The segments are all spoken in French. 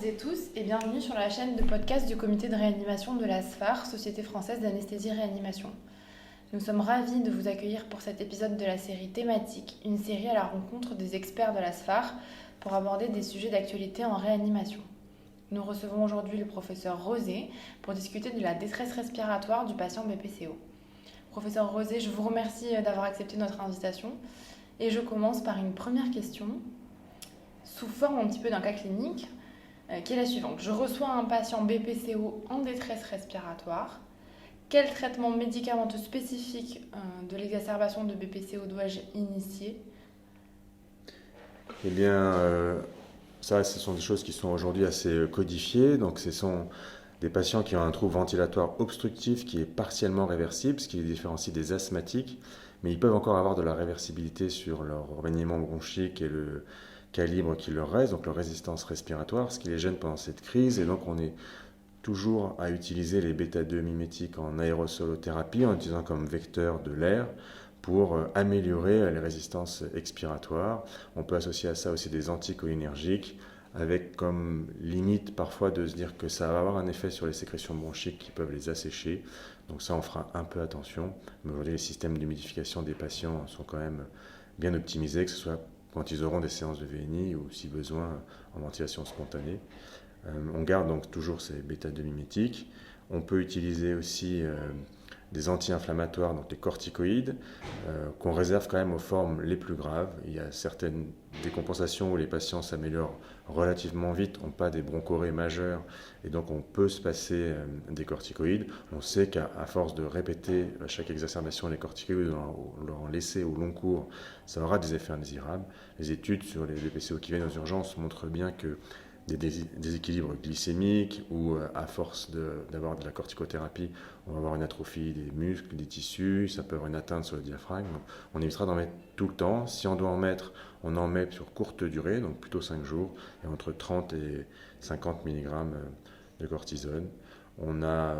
et tous et bienvenue sur la chaîne de podcast du comité de réanimation de la SFAR, Société française d'anesthésie-réanimation. Nous sommes ravis de vous accueillir pour cet épisode de la série thématique, une série à la rencontre des experts de la SFAR pour aborder des sujets d'actualité en réanimation. Nous recevons aujourd'hui le professeur Rosé pour discuter de la détresse respiratoire du patient BPCO. Professeur Rosé, je vous remercie d'avoir accepté notre invitation et je commence par une première question sous forme un petit peu d'un cas clinique qui est la suivante. Je reçois un patient BPCO en détresse respiratoire. Quel traitement médicamenteux spécifique de l'exacerbation de BPCO dois-je initier ? Eh bien, ce sont des choses qui sont aujourd'hui assez codifiées. Donc, ce sont des patients qui ont un trouble ventilatoire obstructif qui est partiellement réversible, ce qui les différencie des asthmatiques, mais ils peuvent encore avoir de la réversibilité sur leur remaniement bronchique et le calibre qui leur reste, donc leur résistance respiratoire, ce qui les gêne pendant cette crise. Et donc, on est toujours à utiliser les bêta-2 mimétiques en aérosolothérapie en utilisant comme vecteur de l'air pour améliorer les résistances expiratoires. On peut associer à ça aussi des anticholinergiques avec comme limite parfois de se dire que ça va avoir un effet sur les sécrétions bronchiques qui peuvent les assécher. Donc ça, on fera un peu attention. Mais aujourd'hui, les systèmes d'humidification des patients sont quand même bien optimisés, que ce soit quand ils auront des séances de VNI ou si besoin en ventilation spontanée. On garde donc toujours ces bêta-2 mimétiques. On peut utiliser aussi des anti-inflammatoires, donc des corticoïdes, qu'on réserve quand même aux formes les plus graves. Il y a certaines décompensations où les patients s'améliorent relativement vite, n'ont pas des bronchorrhées majeures, et donc on peut se passer des corticoïdes. On sait qu'à force de répéter à chaque exacerbation les corticoïdes, leur en laisser au long cours, ça aura des effets indésirables. Les études sur les BPCO qui viennent aux urgences montrent bien que des déséquilibres glycémiques ou à force d'avoir de la corticothérapie, on va avoir une atrophie des muscles, des tissus, ça peut avoir une atteinte sur le diaphragme. Donc, on évitera d'en mettre tout le temps. Si on doit en mettre, on en met sur courte durée, donc plutôt 5 jours, et entre 30 et 50 mg de cortisone. On a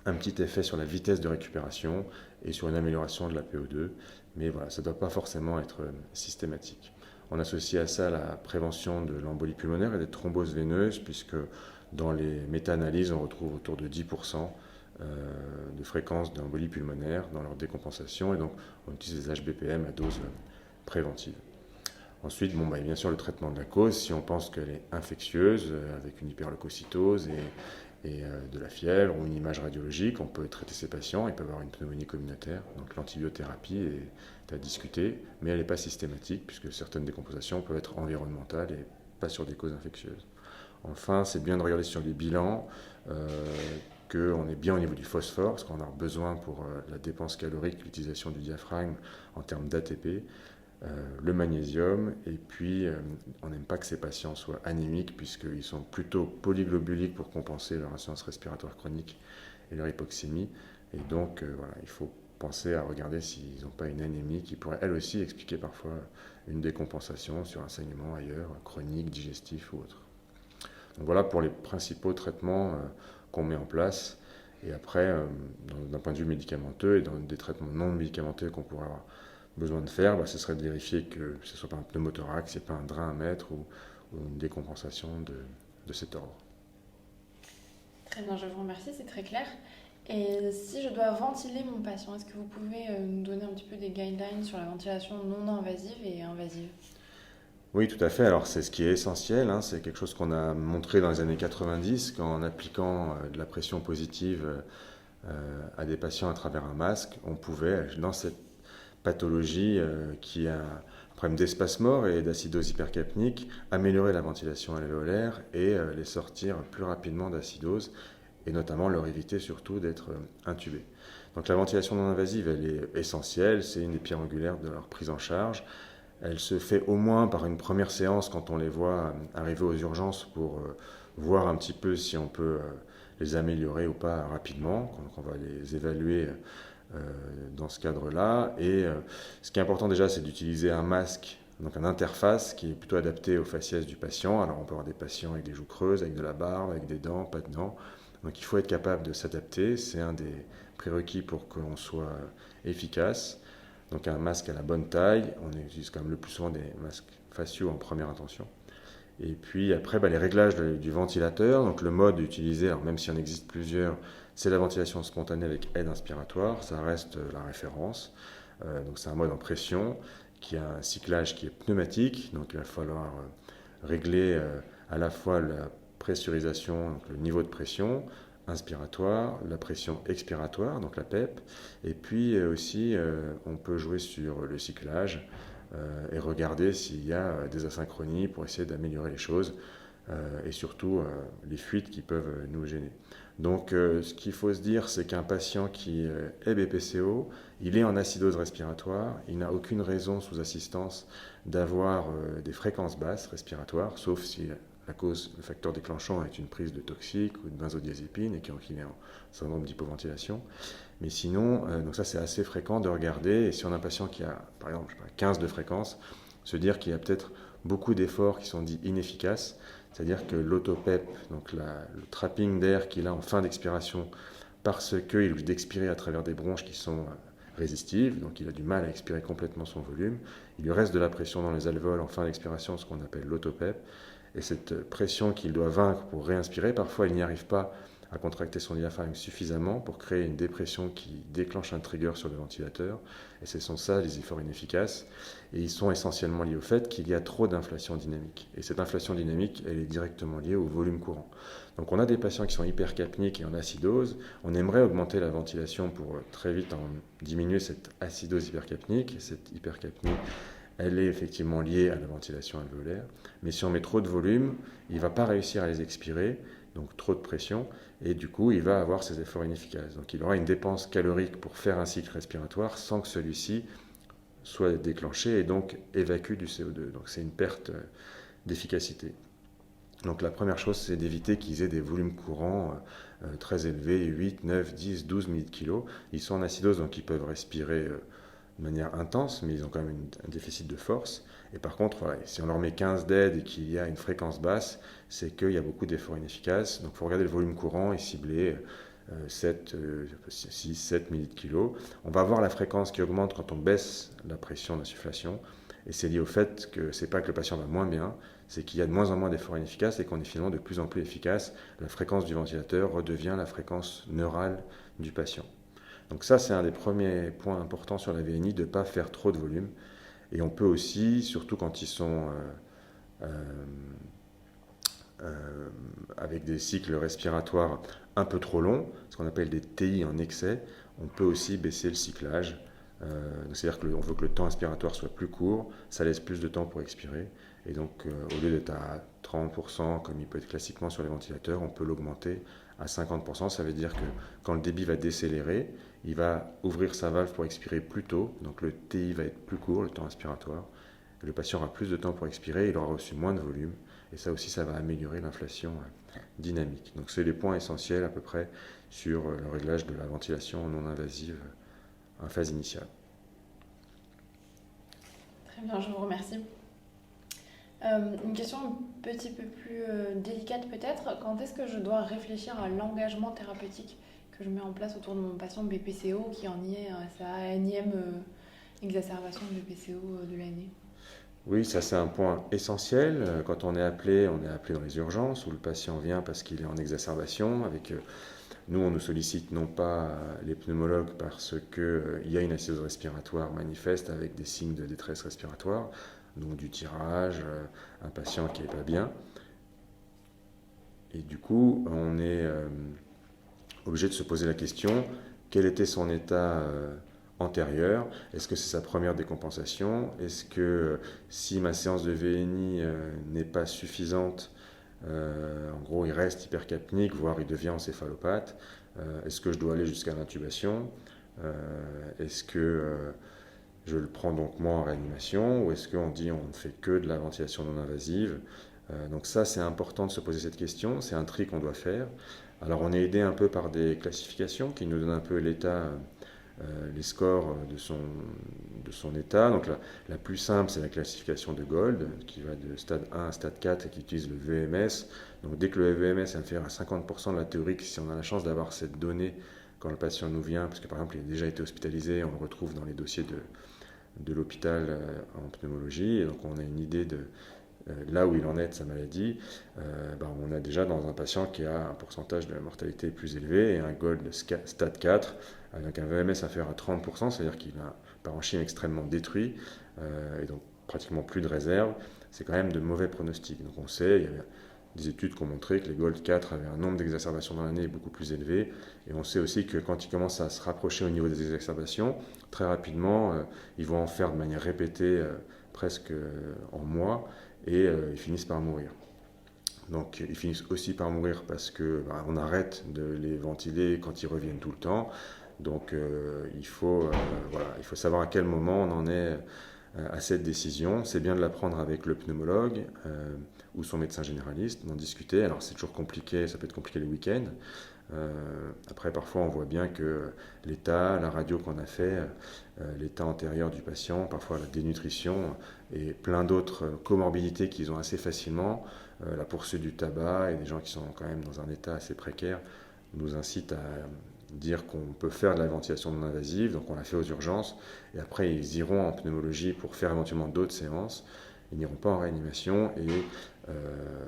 un petit effet sur la vitesse de récupération et sur une amélioration de la PO2, mais voilà, ça ne doit pas forcément être systématique. On associe à ça la prévention de l'embolie pulmonaire et des thromboses veineuses, puisque dans les méta-analyses, on retrouve autour de 10% de fréquence d'embolie pulmonaire dans leur décompensation, et donc on utilise des HBPM à dose préventive. Ensuite, bien sûr, le traitement de la cause, si on pense qu'elle est infectieuse, avec une hyperleucocytose et de la fièvre ou une image radiologique, on peut traiter ces patients, ils peuvent avoir une pneumonie communautaire, donc l'antibiothérapie est à discuter, mais elle n'est pas systématique, puisque certaines décompensations peuvent être environnementales et pas sur des causes infectieuses. Enfin, c'est bien de regarder sur les bilans qu'on est bien au niveau du phosphore, parce qu'on a besoin pour la dépense calorique, l'utilisation du diaphragme en termes d'ATP, le magnésium, et puis on n'aime pas que ces patients soient anémiques, puisqu'ils sont plutôt polyglobuliques pour compenser leur insuffisance respiratoire chronique et leur hypoxémie, et donc il faut penser à regarder s'ils n'ont pas une anémie qui pourrait elle aussi expliquer parfois une décompensation sur un saignement ailleurs, chronique, digestif ou autre. Donc voilà pour les principaux traitements qu'on met en place. Et après, d'un point de vue médicamenteux et dans des traitements non médicamenteux qu'on pourrait avoir besoin de faire, ce serait de vérifier que ce ne soit pas un pneumothorax, ce n'est pas un drain à mettre ou une décompensation de cet ordre. Très bien, je vous remercie, c'est très clair. Et si je dois ventiler mon patient, est-ce que vous pouvez nous donner un petit peu des guidelines sur la ventilation non invasive et invasive ? Oui, tout à fait. Alors, c'est ce qui est essentiel. C'est quelque chose qu'on a montré dans les années 90, qu'en appliquant de la pression positive à des patients à travers un masque, on pouvait, dans cette pathologie qui a un problème d'espasmore et d'acidose hypercapnique, améliorer la ventilation alvéolaire et les sortir plus rapidement d'acidose, et notamment leur éviter surtout d'être intubés. Donc la ventilation non invasive, elle est essentielle, c'est une des pierres angulaires de leur prise en charge. Elle se fait au moins par une première séance quand on les voit arriver aux urgences pour voir un petit peu si on peut les améliorer ou pas rapidement. Donc on va les évaluer dans ce cadre-là. Et ce qui est important déjà, c'est d'utiliser un masque, donc une interface qui est plutôt adaptée au faciès du patient. Alors on peut avoir des patients avec des joues creuses, avec de la barbe, avec des dents, pas de dents. Donc il faut être capable de s'adapter. C'est un des prérequis pour qu'on soit efficace. Donc un masque à la bonne taille, on utilise quand même le plus souvent des masques faciaux en première intention. Et puis après, les réglages du ventilateur. Donc le mode utilisé, alors même s'il en existe plusieurs, c'est la ventilation spontanée avec aide inspiratoire. Ça reste la référence. Donc c'est un mode en pression qui a un cyclage qui est pneumatique. Donc il va falloir régler à la fois la pressurisation, donc le niveau de pression inspiratoire, la pression expiratoire, donc la PEP, et puis aussi on peut jouer sur le cyclage et regarder s'il y a des asynchronies pour essayer d'améliorer les choses et surtout les fuites qui peuvent nous gêner. Donc ce qu'il faut se dire, c'est qu'un patient qui est BPCO, il est en acidose respiratoire, il n'a aucune raison sous assistance d'avoir des fréquences basses respiratoires, sauf si la cause, le facteur déclenchant est une prise de toxiques ou de benzodiazépine et qu'il est en syndrome d'hypoventilation. Mais sinon, donc ça c'est assez fréquent de regarder, et si on a un patient qui a par exemple 15 de fréquence, se dire qu'il y a peut-être beaucoup d'efforts qui sont dits inefficaces, c'est-à-dire que l'autopep, donc le trapping d'air qu'il a en fin d'expiration, parce qu'il est obligé d'expirer à travers des bronches qui sont résistives, donc il a du mal à expirer complètement son volume, il lui reste de la pression dans les alvéoles en fin d'expiration, ce qu'on appelle l'autopep, et cette pression qu'il doit vaincre pour réinspirer, parfois il n'y arrive pas à contracter son diaphragme suffisamment pour créer une dépression qui déclenche un trigger sur le ventilateur. Et ce sont ça les efforts inefficaces. Et ils sont essentiellement liés au fait qu'il y a trop d'inflation dynamique. Et cette inflation dynamique, elle est directement liée au volume courant. Donc on a des patients qui sont hypercapniques et en acidose. On aimerait augmenter la ventilation pour très vite diminuer cette acidose hypercapnique. Et cette hypercapnie, elle est effectivement liée à la ventilation alvéolaire. Mais si on met trop de volume, il ne va pas réussir à les expirer, donc trop de pression, et du coup, il va avoir ces efforts inefficaces. Donc il aura une dépense calorique pour faire un cycle respiratoire sans que celui-ci soit déclenché et donc évacue du CO2. Donc c'est une perte d'efficacité. Donc la première chose, c'est d'éviter qu'ils aient des volumes courants très élevés, 8, 9, 10, 12 ml/kg. Ils sont en acidose, donc ils peuvent respirer de manière intense, mais ils ont quand même un déficit de force. Et par contre, voilà, si on leur met 15 d'aide et qu'il y a une fréquence basse, c'est qu'il y a beaucoup d'efforts inefficaces. Donc il faut regarder le volume courant et cibler 6, 7 ml/kg. On va voir la fréquence qui augmente quand on baisse la pression d'insufflation. Et c'est lié au fait que ce n'est pas que le patient va moins bien, c'est qu'il y a de moins en moins d'efforts inefficaces et qu'on est finalement de plus en plus efficace. La fréquence du ventilateur redevient la fréquence neurale du patient. Donc ça, c'est un des premiers points importants sur la VNI, de ne pas faire trop de volume. Et on peut aussi, surtout quand ils sont avec des cycles respiratoires un peu trop longs, ce qu'on appelle des TI en excès, on peut aussi baisser le cyclage. C'est-à-dire qu'on veut que le temps inspiratoire soit plus court, ça laisse plus de temps pour expirer. Et donc, au lieu d'être à 30%, comme il peut être classiquement sur les ventilateurs, on peut l'augmenter à 50%. Ça veut dire que quand le débit va décélérer, il va ouvrir sa valve pour expirer plus tôt. Donc le TI va être plus court, le temps inspiratoire. Le patient aura plus de temps pour expirer, il aura reçu moins de volume. Et ça aussi, ça va améliorer l'inflation dynamique. Donc c'est les points essentiels à peu près sur le réglage de la ventilation non invasive en phase initiale. Très bien, je vous remercie. Une question un petit peu plus délicate peut-être. Quand est-ce que je dois réfléchir à l'engagement thérapeutique que je mets en place autour de mon patient BPCO qui en y est à sa énième exacerbation de BPCO de l'année? Oui, ça c'est un point essentiel. Quand on est appelé dans les urgences où le patient vient parce qu'il est en exacerbation. Nous, on nous sollicite non pas les pneumologues parce qu'il y a une acidose respiratoire manifeste avec des signes de détresse respiratoire, donc du tirage, un patient qui n'est pas bien. Et du coup, on est obligé de se poser la question, quel était son état antérieur? Est-ce que c'est sa première décompensation? Est-ce que si ma séance de VNI n'est pas suffisante, en gros il reste hypercapnique, voire il devient encéphalopathe, est-ce que je dois aller jusqu'à l'intubation? Est-ce que je le prends donc moi en réanimation, ou est-ce qu'on dit on ne fait que de la ventilation non invasive? Donc ça, c'est important de se poser cette question, c'est un tri qu'on doit faire. Alors on est aidé un peu par des classifications qui nous donnent un peu l'état, les scores de son état. Donc la plus simple, c'est la classification de Gold, qui va de stade 1 à stade 4 et qui utilise le VMS. Donc dès que le VMS est inférieur à 50% de la théorique, si on a la chance d'avoir cette donnée quand le patient nous vient, parce que par exemple il a déjà été hospitalisé, on le retrouve dans les dossiers de l'hôpital en pneumologie, et donc on a une idée là où il en est de sa maladie, on a déjà dans un patient qui a un pourcentage de mortalité plus élevé et un GOLD stade 4 avec un VMS inférieur à 30%, c'est-à-dire qu'il a un parenchyme extrêmement détruit et donc pratiquement plus de réserve. C'est quand même de mauvais pronostics. Donc on sait, il y a des études qui ont montré que les GOLD 4 avaient un nombre d'exacerbations dans l'année beaucoup plus élevé. Et on sait aussi que quand ils commencent à se rapprocher au niveau des exacerbations, très rapidement, ils vont en faire de manière répétée, presque en mois, et ils finissent par mourir. Donc ils finissent aussi par mourir parce qu'on arrête de les ventiler quand ils reviennent tout le temps. Donc il faut savoir à quel moment on en est à cette décision. C'est bien de la prendre avec le pneumologue ou son médecin généraliste, d'en discuter. Alors c'est toujours compliqué, ça peut être compliqué les week-ends. Après, parfois, on voit bien que l'état, la radio qu'on a fait, l'état antérieur du patient, parfois la dénutrition et plein d'autres comorbidités qu'ils ont assez facilement, la poursuite du tabac et des gens qui sont quand même dans un état assez précaire, nous incitent à dire qu'on peut faire de la ventilation non invasive, donc on la fait aux urgences, et après ils iront en pneumologie pour faire éventuellement d'autres séances, ils n'iront pas en réanimation et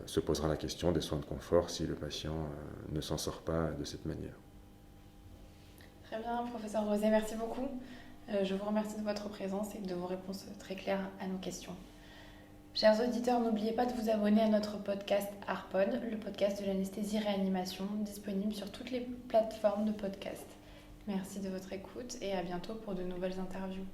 se posera la question des soins de confort si le patient ne s'en sort pas de cette manière. Très bien, professeur Rosé, merci beaucoup. Je vous remercie de votre présence et de vos réponses très claires à nos questions. Chers auditeurs, n'oubliez pas de vous abonner à notre podcast ARPOD, le podcast de l'anesthésie-réanimation, disponible sur toutes les plateformes de podcast. Merci de votre écoute et à bientôt pour de nouvelles interviews.